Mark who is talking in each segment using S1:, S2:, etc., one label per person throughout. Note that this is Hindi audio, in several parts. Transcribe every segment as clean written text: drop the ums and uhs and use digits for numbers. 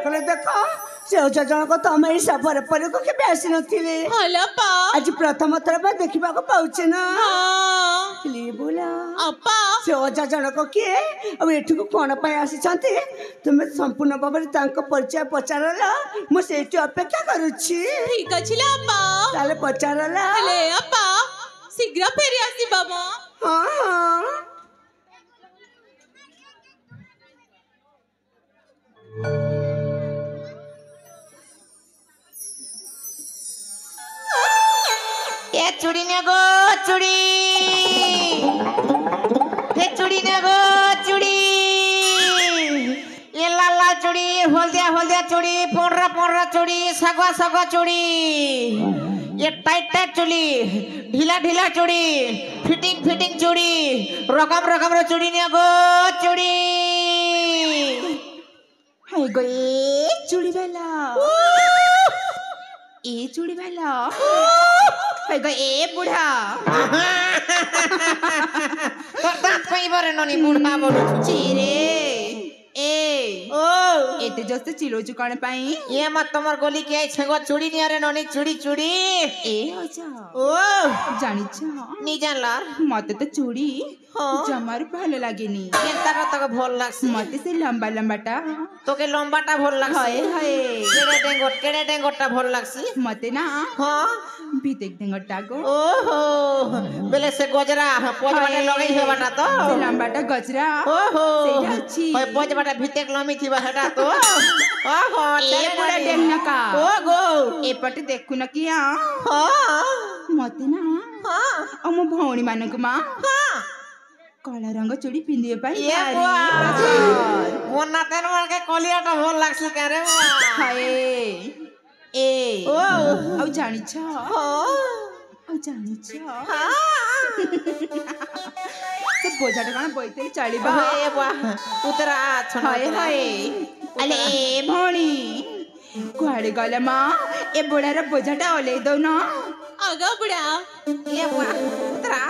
S1: कले देखो से जन को तुम ये सफर पर को के आसी नथिले
S2: हला पा
S1: आज प्रथम थर पर देखिबा को पाउचे ना
S2: हां
S1: ले बोला
S2: अपा
S1: से ओजा जन को किए अब एठु को कोन पाए आसी छथि तुमे संपूर्ण बाबरे तांको परिचय पचारला मु सेठी अपेक्षा करूछि
S2: ठीक अछि ला अपा
S1: ताले पचारला
S2: ले अपा शीघ्र फेरी आसी बाबा
S1: हां हां
S3: ये चूड़ी ने गो चूड़ी हे चूड़ी ने गो चूड़ी ये लाल लाल चूड़ी हल्दिया चूड़ी पोंडरा चूड़ी सगवा चूड़ी ये टाइट चूड़ी ढीला चूड़ी फिटिंग चूड़ी रकम चूड़ी ने गो चूड़ी
S1: हाय गो ए चूड़ी वाला हाय गो ए बुढ़ा
S3: तो दांत कोई बारे ननी बुढ़ा बोलु
S1: चिरे ए
S3: ओ
S1: एते जस्त चिलो चुकाने पाई
S3: ये मत तमर गोली के आई छगो चूड़ी नि अरे ननी चूड़ी
S1: ए अच्छा
S3: ओ
S1: जानी छ
S3: नी जानला
S1: मते तो चूड़ी
S3: हाँ
S1: जमार भालो लागेनी
S3: केनता तक भल लागसी
S1: मते से लंबाटा
S3: तोके लंबाटा भल लागसी
S1: हाय
S3: केड़े डेंगोटा भल लागसी
S1: मते ना
S3: हां
S1: बीतेक डेंगोटा गो
S3: ओहो बेले से गजरा पोज बाटे लगई हे बाटा तो
S1: से लंबाटा गजरा
S3: ओहो
S1: सेटा अछि
S3: होय पोज बाटे भीतेक लमी थी बाटा तो ओहो
S1: ए बड़ा डेंगना का
S3: ओ गो
S1: ए पटे देखु न किया
S3: हां
S1: मते ना
S3: हां
S1: अमो भौणी मानक मा
S3: हां
S1: काला रंग चूड़ी पिंदिए पाई
S3: ये मोर ना तेन मार के कलियाटा भल लागसी करे
S1: हाय ए
S3: ओ
S1: औ जानी छ
S3: हां हां
S1: से बोझाटा कण बइते चलीबा
S3: ए वाह उतरा छन
S1: हाय अले भौणी कुआडे गले मा ए बुढ़ार बोझाटा ओले दो न
S2: आगा बुढ़ा
S3: ये वाह उतरा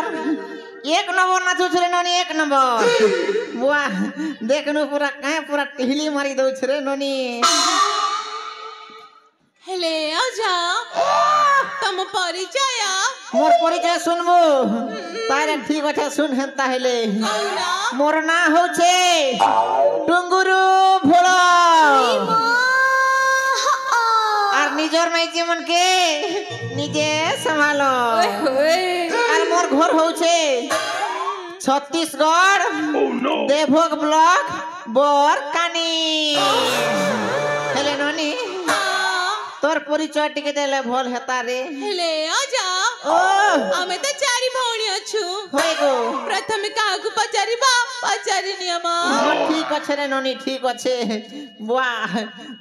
S3: एक नंबर ना छुछरे ननी एक नंबर वाह देखनु पूरा टिहली मारी दउ छरे ननी
S2: हेले आजा तम परिचय
S3: मोर परिचय सुनबो तारे ठीक আছে सुन हेंता हेले मोर ना होछे टुंगुरु भोला আর নিজর মাই জীবন কে নিজে संभालो আর मोर घर होछे छत्तीसगढ़ देवभोग ब्लॉक बोरकानी हेले ननी तोर परिचय टिके देले भल हेता रे
S2: हेले आजा
S3: ओ
S2: आमे तो चारि भौणी अछु
S3: होय गो
S2: प्रथम कागु पचारिबा पचारि नियम
S3: ठीक अच्छे रे ननी ठीक अच्छे वाह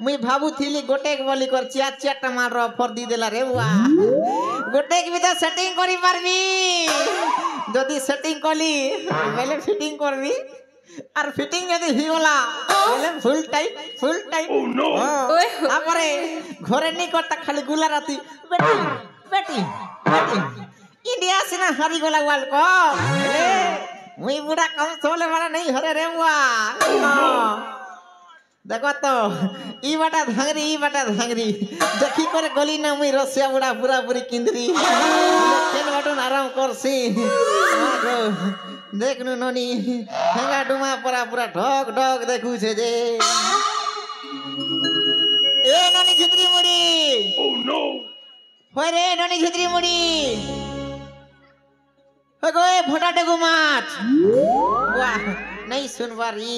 S3: मुई भाबुथिली गोटेक बोली कर चिया टमाटर ऑफर दी देला रे वाह गोटेक भी तो सेटिंग करी पारबी जदी सेटिंग कली बेले फिटिंग करबी আর ফিটিং যদি হিগলা বলে ফুল টাইট ও নো তারপরে ঘরে নি করতা খালি গুলারাতি বেটি ইন্ডিয়া সিনা হারি গলা ওয়াল কো মুই বুড়া কম সোলে মারা नहीं हरे रे वा देखो तो ई बाटा धांगरी देखी करे गली ना मुई रसिया बुढ़ा पूरा पूरी किंदरी खेल बाटन आराम करसी देखनु ननी हेंगा डुमा पूरा ढक देखु छे जे ए ननी झित्री मुड़ी ओ नो होय रे ननी झित्री मुड़ी हो गए भोटा डेगु माछ वाह नहीं सुनवारी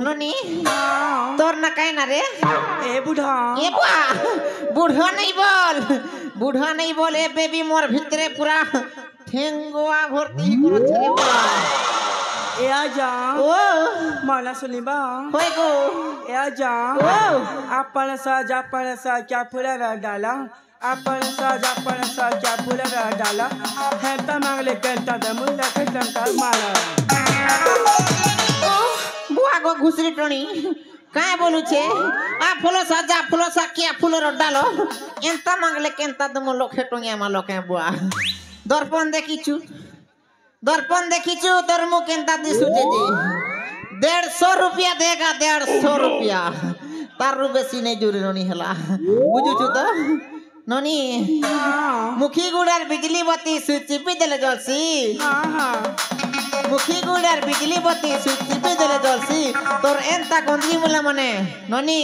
S3: नोनी तोर ना कहे ना रे
S1: ए बुढ़ा
S3: ये बुआ बुढ़ा नहीं बोल ए बेबी मोर भितरे पूरा ठेंगुआ भर्ती ही करो छरे बुआ
S1: ए आजा
S3: ओ
S1: माला सुनिबा
S3: होय गो
S1: ए आजा
S3: ओ
S1: आपण सा क्या फुला डाला आपण सा क्या फुला डाला है त मांगले कंटा द मुला कंटा माला
S3: बुआ गो घुसरी टणी काय बोलू छे आ फुलो सा क्या फुलो डालो एंता मांगले केंता दम लोके टोंगे मा लोके बुआ दर्पण देखिछु तोर मुख केंता दिसुचे जे 150 रुपया देगा 150 रुपया तार बेसी नहीं जुरे नोनी हला बुझुछु तो नोनी मुखी गुड़ार बिजली बत्ती स्विच टिपी देले जलसी मुखी गुड़ार बिजली बत्ती स्विच टिपी देले जलसी तोर एंता गंदगी मुला मने नोनी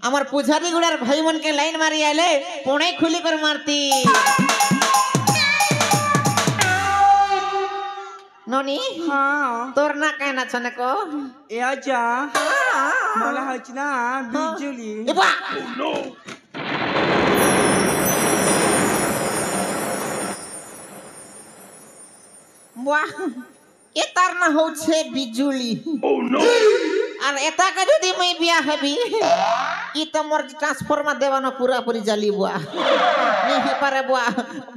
S3: अमर पुजारी गुड़ार भाई मन के लाइन मारी आले पुणे खुली कर मारती नोनी तोर ना कहना छने को
S1: ए आजा मला हचना बिजुली
S3: ए बा वाह ए तार ना हो छे बिजुली और एता का जदी मैं बिया हेबी ई त मोर ट्रांसफार्मर देवानो पूरा पूरी जाली बुआ नहीं पारे बुआ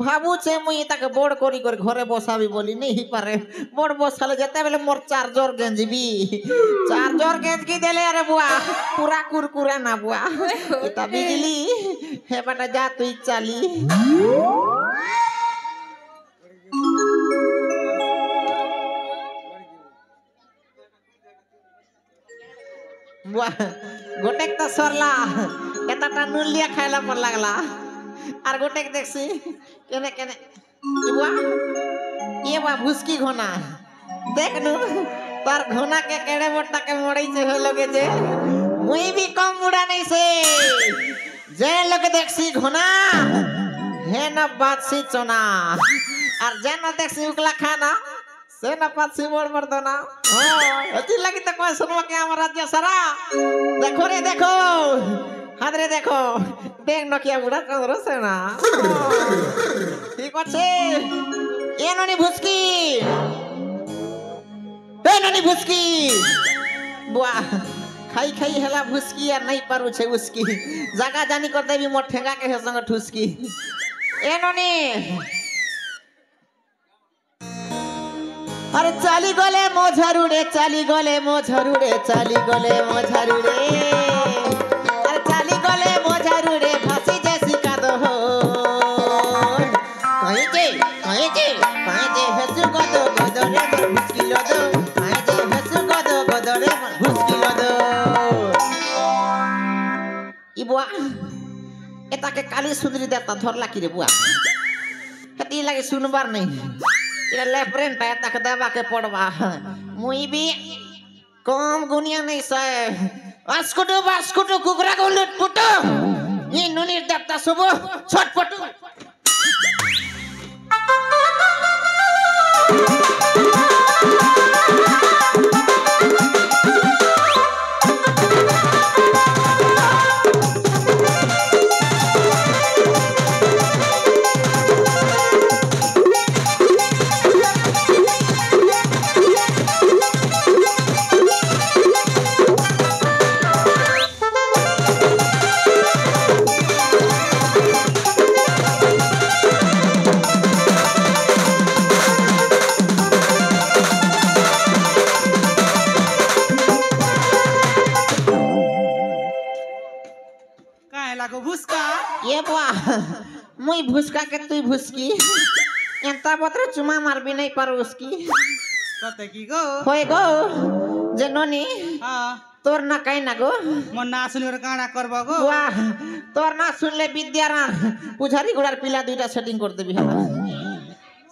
S3: भाबू छे मुई तक बोर्ड करी कर घरे बसाबी बोली नहीं पारे बोर्ड बसाले जते बेले मोर चार्जर गेंजबी चार्जर गेंज की देले अरे बुआ पूरा कुरकुरा ना बुआ इता बिजली हे बटा जा तू चाली बुआ गोटेक तो सरला एतटा नून लिया खाइला पर लागला और गोटेक देखसी केने केने ये बुआ भुसकी घोना देख नु तार घोना के केड़े मोटा के मोड़ई जे हो लगे जे मुई भी कम बुढ़ा नहीं से जे लोग देखसी घोना हे न बातसी चोना और जे न देखसी उकला खाना से न पासी मोड़ मर दो ना अति लगी तक कोई सुनवा के हमारा राज्य सारा देखो रे देखो हाथ रे देखो देख न किया बुढ़ा कर से ना ठीक আছে ए ननी भुसकी बुआ खाई खाई हला भुसकी यार नहीं पारू छे उसकी जगह जानी कर देबी मोर ठेंगा के हे संग ठुसकी ए ननी अरे चाली गले मोझरुड़े अरे चाली गले मोझरुड़े फांसी जैसी का दो हो कहीं जे हसु को दो गदरे पर भुसकिलो दो कहीं जे हसु को दो गदरे पर भुसकिलो दो ई बुआ एता के काली सुंदरी देता धरला की रे बुआ हती लागे सुनबार नहीं ये लेफ्रेंट है तक दबा के पड़वा मुई भी कम गुनिया नहीं सहे बास्कुटो कुकरा को लुटपुटो ये नोनी देवता सुबह छटपटो ये बुआ मुई भुसका के तू भुसकी एंता पत्र चुमा मार भी नहीं पर उसकी
S4: कते की गो
S3: होय गो जे नोनी
S4: हां
S3: तोर ना कहीं ना गो
S4: मन ना सुनी और काना करबा गो
S3: वाह तोर ना सुनले विद्यारा पुजारी गुड़ार पिला दुईटा सेटिंग कर देबी हला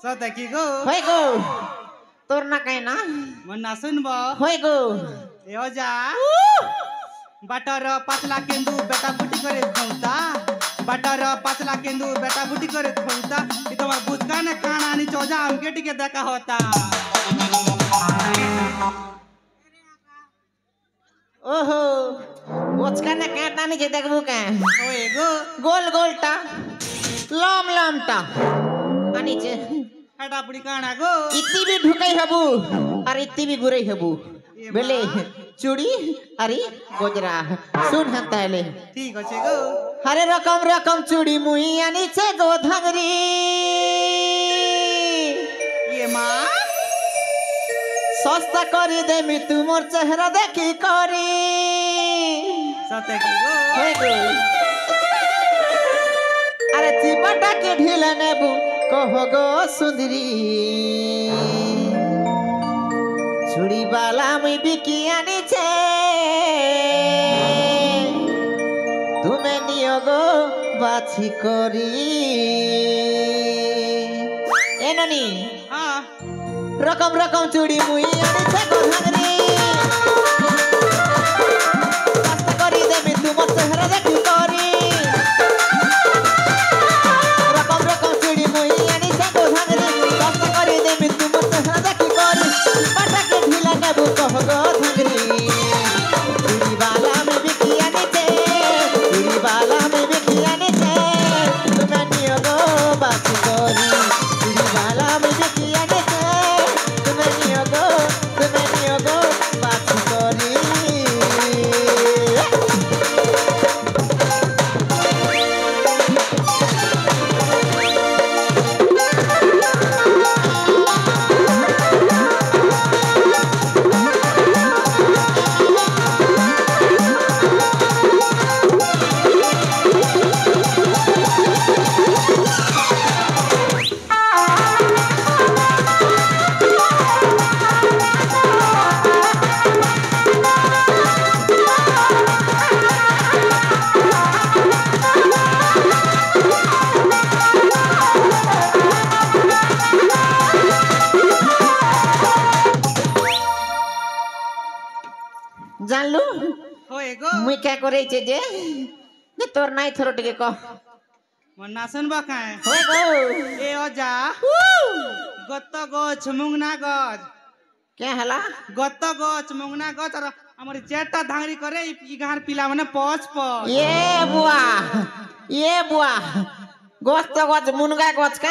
S4: सते की गो
S3: होय गो तोर ना कहीं ना
S4: मन ना सुनबो
S3: होय गो
S4: ए हो जा बटर पतला केंदू बेटा बुटी करे खौता बटर पतला केंदू बेटा बुटी करे खौता ई तोमार बुचका ने खाना आनी चौजा हमके टिके देखा होता
S3: ओहो बोचका ने काटा नहीं देखबो का
S4: ओ एगो
S3: गोल गोलटा लम लमटा आनी छे
S4: हेटा पुडी काना गो
S3: इत्ती भी ढुकाई हबू और इत्ती भी गुरई हबू बेले चूड़ी अरे गोजरा सुन हताले
S4: ठीक আছে गो
S3: हरे रकम रकम चूड़ी मुई आनी छे गो धंगरी
S4: ये मां
S3: सस्ता करी दे मी तुमर चेहरा देखी करी
S4: सते की गो
S3: हे गो अरे चिपटा के ढीला नेबू कहो गो सुंदरी छुड़ी बाला मुई बिकी आनी छे तुम्हें नियो गो बाछी करी ए ननी
S4: हां
S3: रकम रकम चूड़ी मुई आनी छे गो धंगरी सस्ता करी दे मी तुमर चेहरा देखी करी रकम रकम चूड़ी मुई आनी छे गो धंगरी सस्ता करी दे मी तुमर चेहरा देखी करी पटा के ढीला नेबू कहो गो धंगरी चूड़ी वाला में बिकी आनी छे चूड़ी वाला में बिकी आनी छे तुम्हें नियो गो बाछी करी चूड़ी वाला में बिकी आनी छे तुम्हें नियो गो बाछी करी जानलू
S4: ओ एगो
S3: मुई क्या करे छे जे ने तोर नाई थरो टिके को
S4: मन नासन बा काए
S3: होय गो
S4: ए अजा गत्त गछ मुंगना गछ
S3: क्या हला
S4: गत्त गछ मुंगना गछ और हमर चेटा धांगरी करे ई गार पिला माने पच पच
S3: ये बुआ गोस तो गोस मुनगा गोस का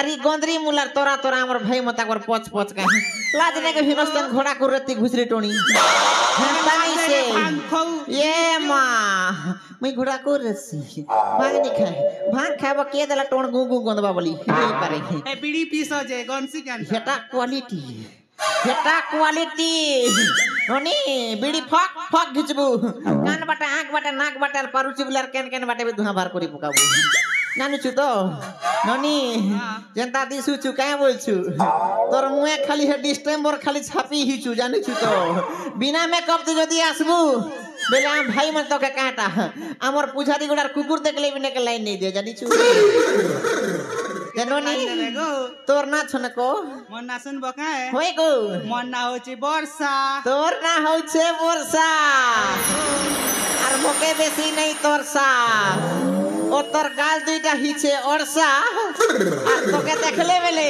S3: अरे गोंदरी मुलार तोरा तोरा हमर भाई मता कर पच पच का लाज ने के हिनस्तन घोड़ा कुरती घुसरी टोनी ताई से ये मां मैं घोड़ा कुरसी भाग नहीं खाए भाग खाबो के देला टोन गुगु गोंदबा बोली नहीं पारे
S4: ए बीड़ी पीस जे गंसी कान
S3: हेटा क्वालिटी नोनी बीड़ी फक फक घिचबू कान बाटा आंख बाटा नाक बाटा पारुची बुलार केन केन बाटे भी धुआं बार करी पकाबू नानु छु तो नोनी जनता दिसु छु काय बोल छु तोर मुए खाली है डिस्टेम्बर खाली छापी ही छु जानु छु तो बिना मेकअप ते जदी आसबू बेले हम भाई मन तो के काटा हमर पुजारी गुडार कुकुर देखले बिना के लाइन नहीं दे जानी छु जनोनी
S4: गो
S3: तोर ना छन को
S4: मन नासन बकाए
S3: होय गो
S4: मन ना होची वर्षा
S3: तोर ना हो छे वर्षा আর মোকে বেশি নেই তোরসা ও তোর গাল দুইটা হিছে অরসা আর তোকে দেখলে বেলে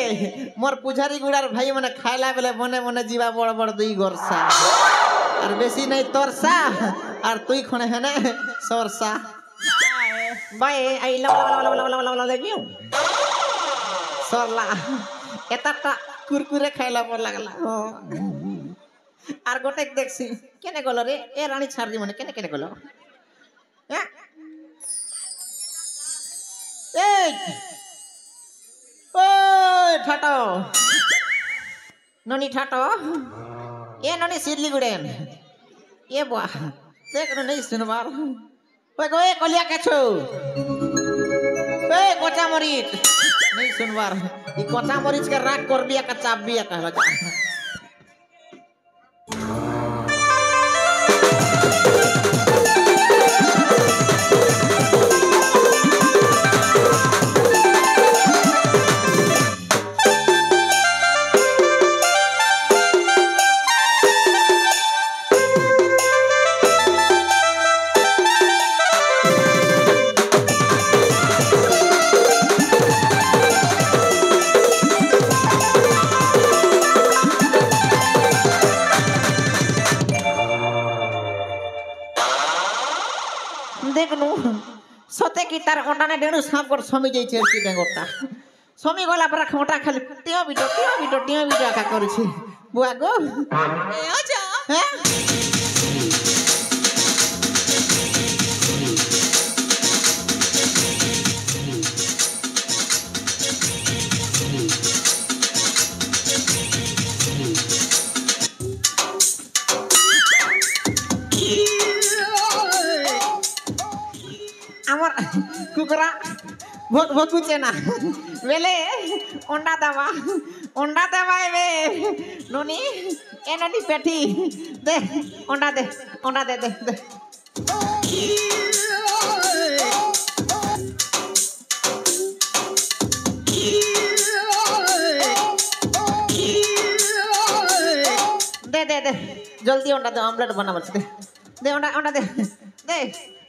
S3: মোর পুজারি গুড়ার ভাই মানে খাইলা বেলে মনে মনে জিবা বড় বড় দুই গরসা আর বেশি নেই তোরসা আর তুই খনে হেনে সরসা বাই আই লাও দেখিও সরলা এতটা কুরকুরে খাইলা পর লাগলা আর গোটেক দেখছি কেনে গেল রে এ রানী ছাড়ি মানে কেনে কেনে গেল এই ওই ঠাটো ননি ঠাটো এ ননি সিডলি গুড়েন এ বুয়া দেখ নেই শুনবার ওই গো এ কলিয়া কেছো ए कोचा मरीच नहीं सुनवार ई कोचा मरीच के राख कर बिया का चाप बिया कहला जा देखनु सते की तार अंडा ने डेणु सांप कर समी जाई छे की डेंगोटा समी गला पर खोटा खाली टियो बिटो का करू छी बुआ गो
S2: ए आजा
S3: हैं আমার কুকুরা ভকুছে না বেলে অন্ডা দেবা এবে ননি এ ননি পেটি দে অন্ডা দে দে দে জলদি অন্ডা দে অমলেট বানাবো দে অন্ডা দে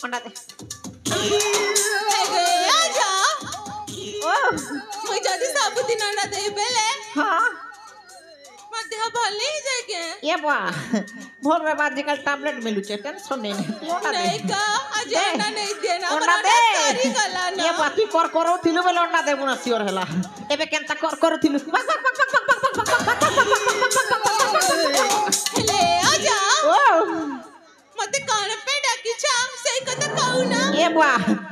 S3: অন্ডা দে
S2: ए आजा
S3: ओ
S2: मुई जदी साबुती नाना दे बेले
S3: हाँ
S2: मत देह भल नहीं जाए के
S3: ये बा भोर में बाद कल टैबलेट मिलू छे टेंशन नहीं ओटा दे
S2: नहीं का आज ना नहीं देना
S3: ओटा दे
S2: सारी गला ना
S3: ये बाती करो थिलु बेले ओटा दे गुना सियोर हला एबे केनता करो थिलु
S2: ले आजा
S3: ओ
S2: मते कान पे डाकी छाम सही कथा कहू ना
S3: ये बा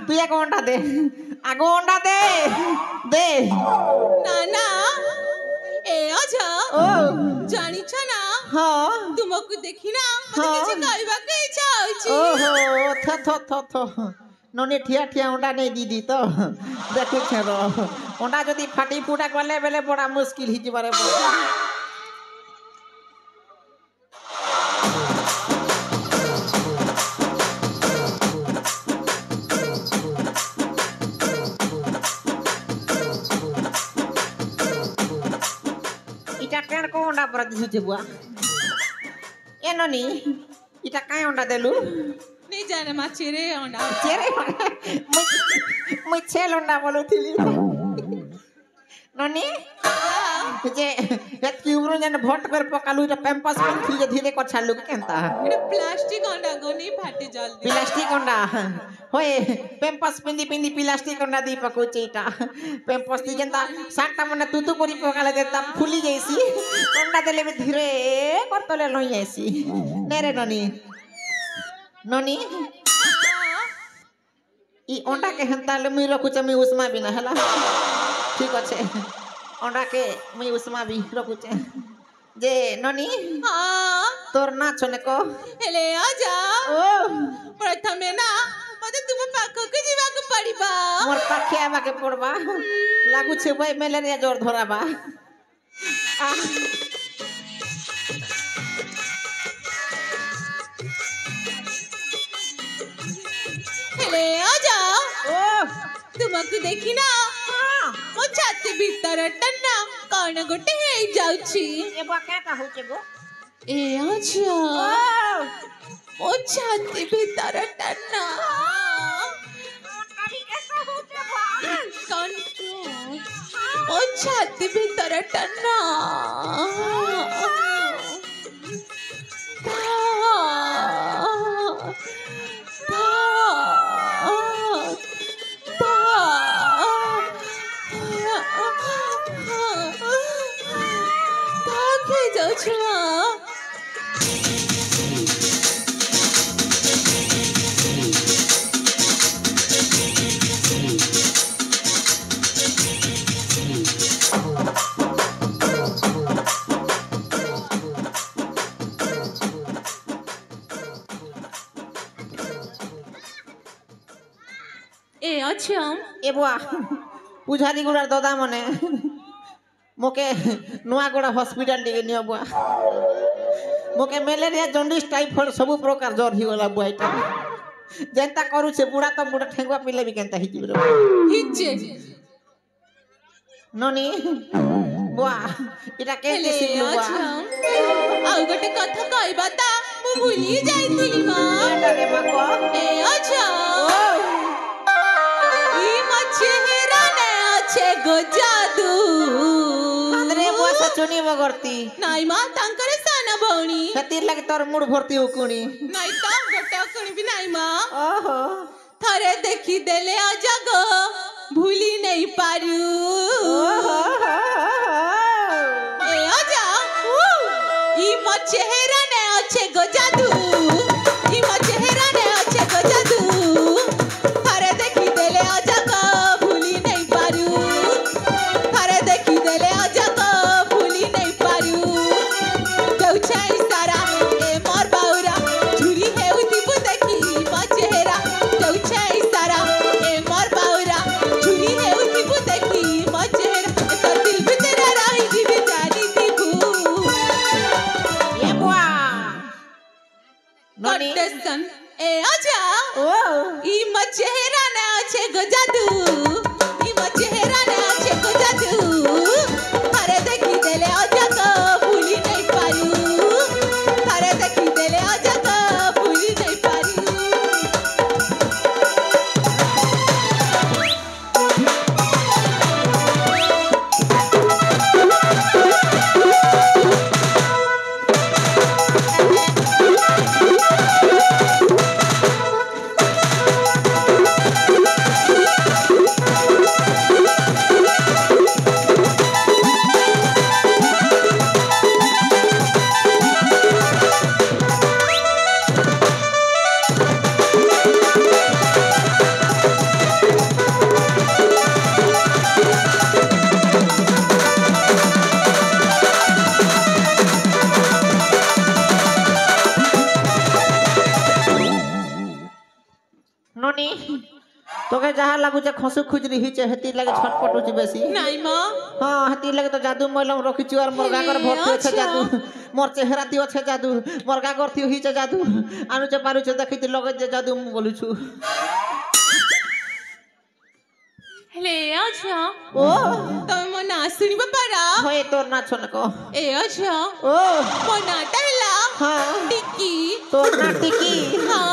S3: तू एक ओंडा दे आगो ओंडा दे
S2: नाना ए आजा
S3: ओ
S2: जानी छ ना
S3: हां
S2: तुमको देखी ना मते
S3: हाँ।
S2: किछ कहबा के इच्छा होची
S3: ओहो थो नने ठिया ओंडा नहीं दीदी तो देखु छे रो ओंडा जदी फाटी फुटा गले बेले बड़ा मुश्किल हि जबारे इटा केन को ओंडा पर दिसु छे बुआ ए ननी इटा काय ओंडा देलु
S2: नहीं जाने मा चिरे ओंडा
S3: चेरे मुई छेल ओंडा बोलुथिली ननी जे हेत की उमरो जन भोट कर पकालु इटा पैम्पास पिंथि जे धीरे को छालु केनता
S2: एटा प्लास्टिक ओंडा गनी फाटी जल्दी
S3: प्लास्टिक ओंडा होए पैम्पास पिंदी प्लास्टिक ओंडा दी पकोचे इटा पैम्पास दी जंता साटा मने तुतु करी पकाले देता फुली जैसी ओंडा देले में धीरे करतले लई जैसी नेरे ननी ई ओंडा के हंता ले मी रखुच मी उस्मा बिना हला ठीक अच्छे ओंडा के मी उस्मा भी रखुच जे ननी
S2: हां
S3: तोर ना छने को
S2: हेले आजा
S3: ओ
S2: प्रथमे ना मते तुम पाखो के जीवा को पड़ीबा
S3: मोर पाखे आबा के पड़बा लागु छे भाई मलेरिया जोर धराबा
S2: हेले आजा
S3: ओ
S2: तुमको देखी ना मो छाती भीतर टन्ना कौन गोटे हे जाउची
S3: ए बा केटा होचे गो
S2: ए आजा
S3: ओ
S2: मो छाती भीतर टन्ना
S3: कभी कैसा होचे बा
S2: कौन मो छाती भीतर टन्ना ए अच्छा
S3: ए बुआ पुजारी गुड़ार दादा मने मोके नुआगड़ा हॉस्पिटल टिके नियो बुआ मोके मलेरिया जॉन्डिस टाइफॉइड सब प्रकार ज्वर ही गला बुआ इटा जेंता करू छे बुढ़ा तो बुढ़ा ठेंगवा पिले भी केनता हिजी रे
S2: हिचे
S3: ननी बुआ इटा केते सिलु बुआ
S2: आ गोटे कथा कहबा ता मु भूली जाइतिली मां
S3: एटा रे मको
S2: ए अच्छा ई मछेरा ने अच्छे गो जादू
S3: अंदरे बुआ सचुनी बगरती
S2: नाई मां तांकरे साना भौणी
S3: खतिर लगे तोर मुड़ भर्ती उकुनी
S2: नाई ता गोटे अकणी भी नाई मां
S3: ओहो
S2: थरे देखी देले अजग भूली नहीं पारू ए अजा ई मो चेहरा ने अच्छे गो जादू ई मो चेहरा ने अच्छे गो जादू थरे देखी देले अजग भूली नहीं पारू थरे देखी देले अजग भूली नहीं पारू दउछे इशारा ए मोर बाउरा झुरी हेउती बु देखी मो चेहरा दउछे इशारा ए मोर बाउरा झुरी हेउती बु देखी मो चेहरा तो दिल भीतर रही जीवी जानी थी
S3: ये बुआ नोनी
S2: कटेसन ए आजा ई मो चेहरा ना अच्छे गो जादू ई मो चेहरा ना अच्छे गो जादू थारे देखी देले आजा को भूली नहीं पारू थारे देखी देले आजा को भूली नहीं पारू
S3: नोनी तोके जहाँ लागू जे खसु खुजरी हिचे हेती लगे छटपट होची बेसी
S2: नहीं माँ
S3: हाँ हेती लगे तो जादू मैलम रखिछु और मुर्गा कर भर्ती छे जादू मोर चेहरा ती छे जादू मुर्गा कर थी हिचे जादू आनु चे पारु छे देखि लगे जे जादू मु बोलुछु
S2: ले आजा
S3: ओ
S2: तमे मो ना सुनी पारा
S3: होय तोर ना छनको
S2: ए आजा
S3: ओ
S2: मो ना टहला
S3: हाँ
S2: टिकी
S3: तोर ना टिकी
S2: हाँ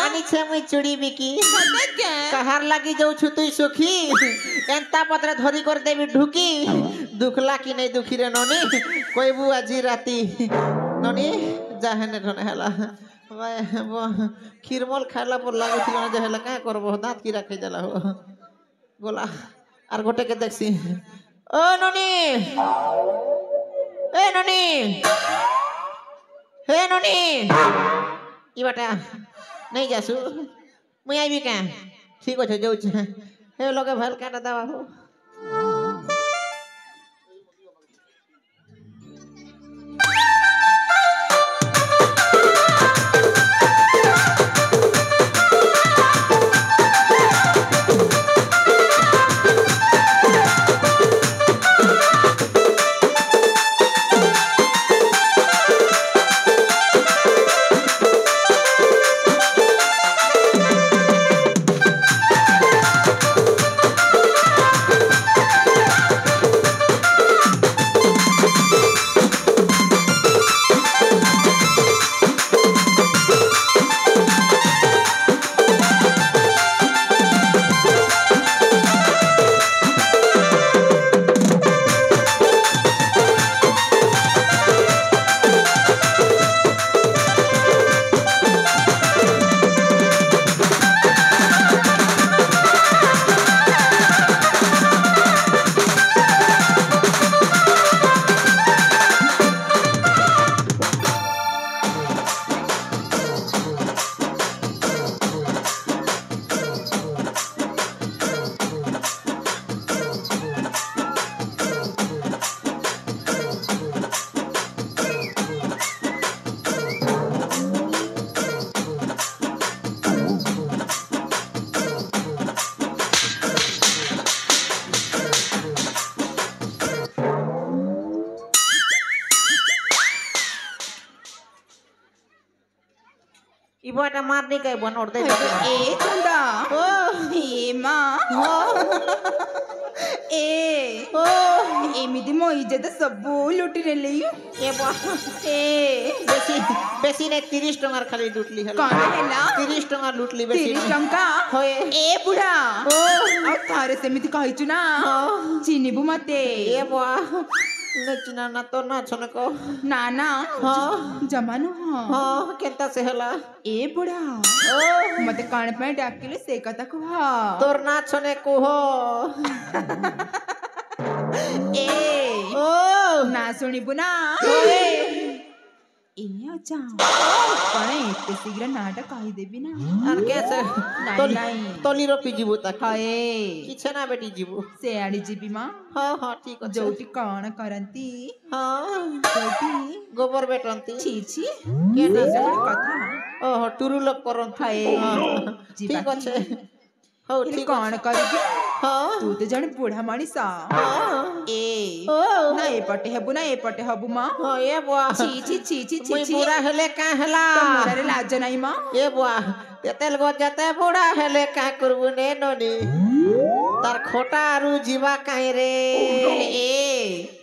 S3: आनी छे मुई चूड़ी बिकी
S2: सदा के
S3: कहार लागी जाऊ छु तुई सुखी एंता पत्र धरी कर देबी ढुकी दुखला की नहीं दुखी रे नोनी कोई बु आजी राती नोनी जाहने ढने हला खीरमल खाला पर लागु थी जे हला का करबो दांत की रखे जला हो बोला आर गोटे के देखसी ओ नोनी ए नोनी हे नोनी ई बाटा नहीं जासु मुई आइबी का ठीक अच्छे जाऊ हे लगे भल काटा दवा हो इबो एटा मारनी के बनोड़ दे
S2: ए चंदा
S3: ओ
S2: ए माँ ए
S3: ओ
S2: एमिदी मो इज्जत सबू लुटी नेली
S3: ए बा
S2: ए
S3: बेसी बेसी ने 30 टंगार खाली लुटली हला
S2: कौन हैला
S3: 30 टंगार लुटली बेसी
S2: 30 टंका
S3: होए
S2: ए बुढ़ा
S3: ओ
S2: अब थारे सेमिति कहिछु ना
S3: हाँ।
S2: चिनिबु मते
S3: ए बा नचना ना तो नाच नको
S2: ना ना
S3: हाँ
S2: जमानो हाँ
S3: हाँ केंता से हला
S2: ए बुढ़ा
S3: ओ
S2: मते कान पे डाकिले से कथा को
S3: तोर नाच ने को हो
S2: ए
S3: ओ
S2: ना सुनी बुना
S3: ओए
S2: ए अच्छा पण एते शीघ्र नाटक कहि देबी ना
S3: आर कैसे
S2: नहीं।
S3: तोली रोपी जीवो तक
S2: हाय
S3: किछे ना बेटी जीवो
S2: से आड़ी जीबी मां
S3: हाँ हाँ ठीक ଅଛି
S2: जोटी कान करंती
S3: हाँ
S2: जोटी
S3: गोबर बेटंती
S2: छी छी
S3: के
S2: से
S3: ना
S2: जड़ कथा
S3: ओहो टुरु लोग करंती
S2: हाय
S3: ठीक আছে हो
S2: ठीक
S3: ठीक
S2: कान करबी
S3: हाँ
S2: तू तो जण बुढ़ा मानिसा
S3: हाँ
S2: ए
S3: ओ
S2: ना ए पटे हेबु ना ए पटे हबु मां
S3: हाँ ये बुआ
S2: छी छी छी छी छी
S3: मुई
S2: छी
S3: बुरा हेले का हेला
S2: मोरा रे लाज नहीं मां
S3: ये बुआ तेतेल गजते बुढ़ा हेले का करबु ने ननी तार खोटा आरु जीवा काहे रे
S2: ए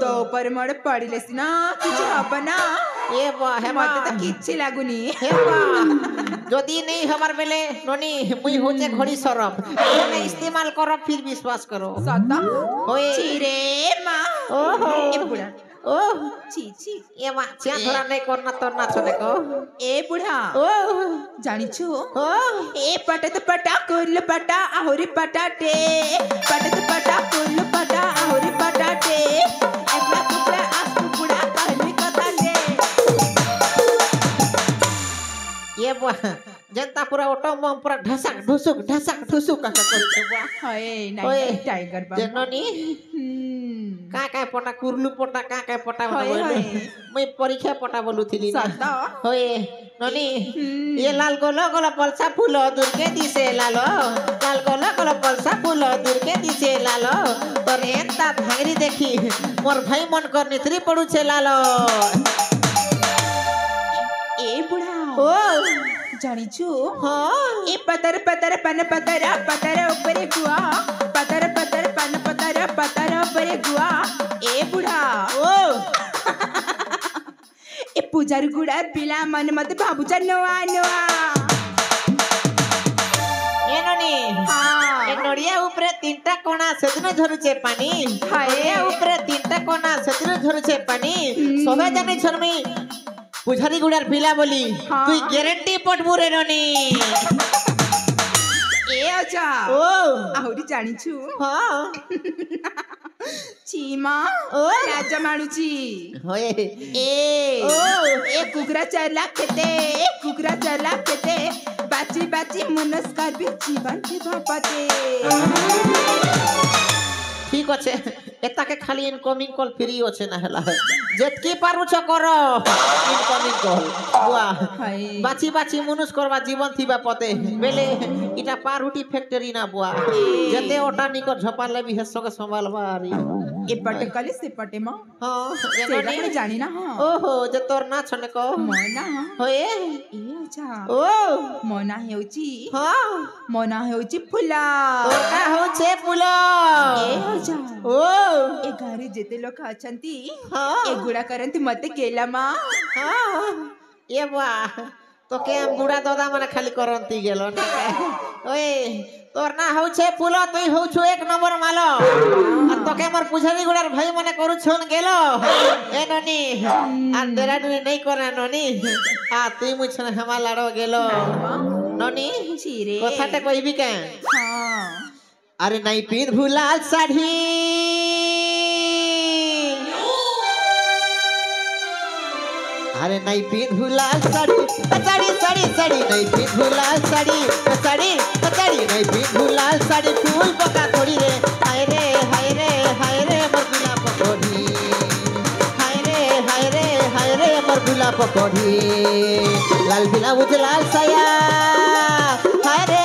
S2: तो पर मड़ पड़िले सिना किछ हबना
S3: ये बुआ हे
S2: मते तो किछ लागुनी
S3: हे बुआ যদি নেই হবার বেলে ননি মুই হচ্ছে ঘড়ি সরব এখানে ইস্তেমাল করো ফির বিশ্বাস করো
S2: सता
S3: ওই
S2: छी रे मां
S3: ओहो
S2: ए बुढ़ा
S3: ओ
S2: छी छी
S3: ये मा চিয়া ধরা নেই করনা তোর না চলে কো
S2: ए बुढ़ा
S3: ओ
S2: जानी छु
S3: ओ
S2: ए पटे तो पटा कुल पटा आहुरी पटाटे पटे तो पटा कुल पटा आहुरी पटाटे एकला कुकड़ा आसु बुढ़ा कहली कथा ले
S3: ये बुआ जनता पूरा ऑटो में पूरा ढसक ढुसुक का करते बुआ
S2: हाय
S3: ओए,
S2: नाइट टाइगर बा
S3: जननी का पटा कुरलू पटा का पटा
S2: होय,
S3: बोले
S2: होय।
S3: मैं परीक्षा पटा बोलू थी ना
S2: सता
S3: होए ननी ये लाल गोलो गोलो पलसा फूलो दूर के दिसे लालो लाल गोलो गोलो पलसा फूलो दूर के दिसे लालो तोर एंता धांगरी देखी मोर भाई मन कर नित्री पड़ू छे लालो
S2: ए बुढ़ा
S3: ओ
S2: जानी छु
S3: हाँ
S2: ए पतर पतर पन पतर पतर ऊपर गुआ पतर पतर पन पतर पतर ऊपर गुआ ए बुढ़ा
S3: ओ
S2: ए पूजार गुड़ा पिला मन मत बाबूचा नवा नवा
S3: ये ननी
S2: हाँ
S3: ए नड़िया ऊपर तीनटा कोना सेदिन झरुचे पानी
S2: हाय।
S3: नड़िया ऊपर तीनटा कोना सेदिन झरुचे पानी सबे जाने छरमी पुझारी गुड़ार पिला बोली
S2: हाँ।
S3: तुई ग्यारंटी पटबू रे ननी
S2: ए अच्छा
S3: ओ
S2: आहुरी जानी छु
S3: हाँ
S2: चीमा
S3: ओ
S2: राजा मानुची
S3: होए
S2: ए ए कुकरा चरला खेते कुकरा चरला खेते बाची बाची मनस्कार भी जीवन के भापते
S3: ठीक আছে এটাকে খালি ইনকমিং কল ফ্রি আছে না হেলা যেতকি পারুছ কর ইনকমিং কল বুয়া
S2: हाय
S3: বাঁচি বাঁচি মনুষ করবা জীবন থিবা পথে বেলে এটা পারুটি ফ্যাক্টরি না বুয়া যেতে ওটা নিকট ঝপার লেবি হেসকে সম্ভালবা আরি
S2: ए पटे कले से पटे मां
S3: হ্যাঁ
S2: सेला कले जानी ना हां
S3: ওহো যে তোর না ছনে কো
S2: मना
S3: হয়ে
S2: ए अच्छा
S3: ও
S2: मना हेउची
S3: হ্যাঁ
S2: मना हेउची फुला
S3: তোর কা হচ্ছে পুল
S2: ए अच्छा
S3: ও
S2: ए घरे जेते लोक अछंती
S3: হ্যাঁ
S2: ए गुड़ा करंती मते केला मां
S3: হ্যাঁ এ বুয়া তোকে বুড়া দাদা মানে খালি করন্তি গেল না ওই তোর না হচ্ছে ফুল তুই হউছু এক নম্বর মালো আর তোকে আমার পুঝারি গুড়ার ভাই মনে করুছন গেল এ ননি আর ডেরা ডুরি নেই করে ননি আ তুই মুছন হেমা লাড়ো গেল ননি
S2: চিরে
S3: কথাটা কইবি কেন
S2: हां
S3: আরে নাই পিন ভুলাল শাড়ি अरे नहीं पीन भुलाल साड़ी साड़ी साड़ी साड़ी नहीं पीन भुलाल साड़ी साड़ी साड़ी नहीं पीन भुलाल साड़ी फूल पका थोड़ी रे हाय रे हाय रे हाय रे मोर गुला पकोड़ी हाय रे हाय रे हाय रे मोर गुला पकोड़ी लाल बिला उजलाल साया हाय रे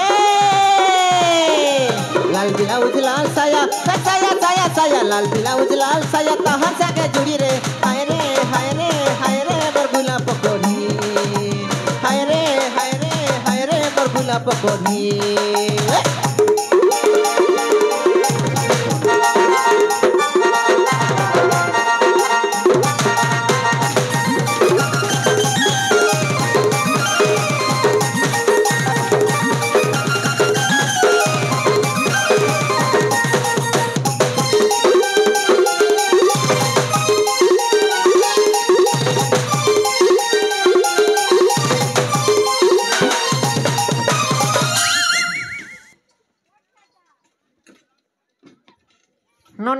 S3: लाल बिला उजलाल साया साया साया साया लाल बिला उजलाल साया कहाँ जाके जुड़ी रे हाय रे हाय रे हाय रे बरगुला पकोड़ी हाय रे हाय रे हाय रे बरगुला पकोड़ी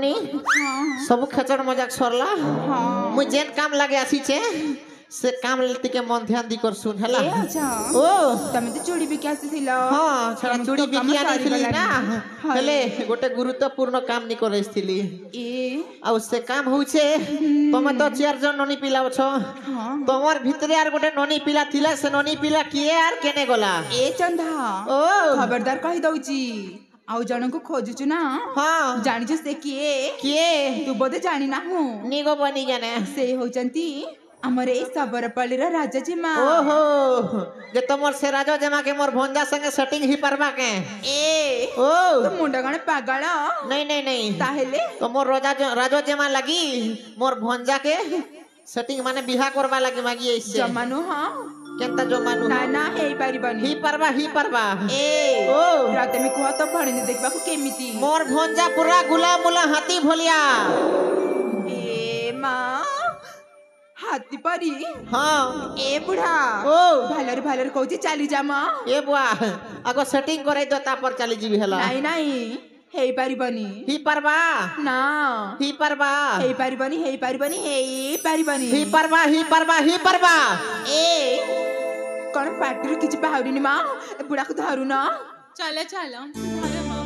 S3: ननी सब खेचड़ मजाक सरला मुई जेन काम लागे आसीचे से काम लेते के मन ध्यान दी कर सुन हला
S2: अच्छा
S3: ओ
S2: तमे तो चूड़ी बिकी आसीथिला
S3: हां छड़ा चूड़ी बिकी आनीथिली ना हेले गोटे गुरुत्वपूर्ण काम नि करैथिली
S2: ए
S3: आ से काम होउछे तमे तो चार जन ननी पिला छ तमर भितरे यार गोटे ननी पिला थिला से ननी पिला किए यार केने गला
S2: ए चंदा
S3: ओ
S2: खबरदार कहि दउची आउ जन को खोजुछु ना
S3: हां
S2: जानि से किए तू बोधे जानि ना हूं
S3: निगो बनी जाने
S2: से होचंती हमर ए सबरपल्लीर राजा जी मा
S3: ओहो जे तमर से राजा जमा के मोर भंजा संगे सेटिंग ही परबा के
S2: ए
S3: ओ
S2: तो मुंडा गणे पागल
S3: नहीं
S2: ताहेले
S3: तो मोर राजा जमा लगी मोर भंजा के सेटिंग माने बिहा करबा लगी मागी ऐसे
S2: जमानु हां
S3: केनता जमानु
S2: ना हेई पारिबानी
S3: ही परबा
S2: ए
S3: ओ
S2: राते में कुआ तो पानी देखबा को केमिति
S3: मोर भंजा पूरा गुलाम मुला हाथी भोलिया
S2: ए मां हाथी परी
S3: हां
S2: ए बुढ़ा
S3: ओ
S2: भालर कहूची चली जा मां
S3: ए बुआ आगो सेटिंग कराई दो ता पर चली जीवी हला
S2: नहीं हेई पारिबानी
S3: ही परबा
S2: ना
S3: ही परबा
S2: हेई पारिबानी
S3: ही परबा
S2: ए कौन पाटिर किछि बाहुरिनी मां बुढ़ा को धरू ना
S5: चलो चलो अरे माँ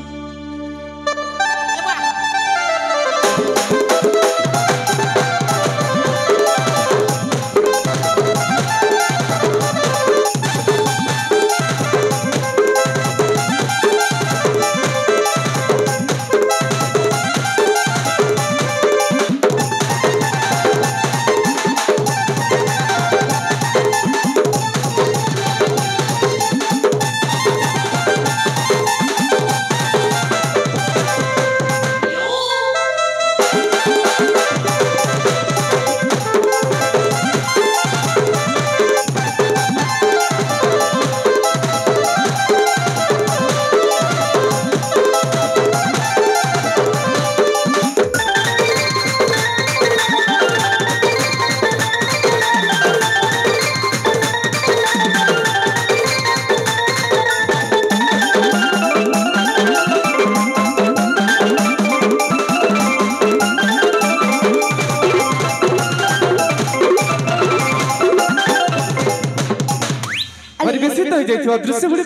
S1: परिवेशित हो जाइथिबा दृश्य गुडी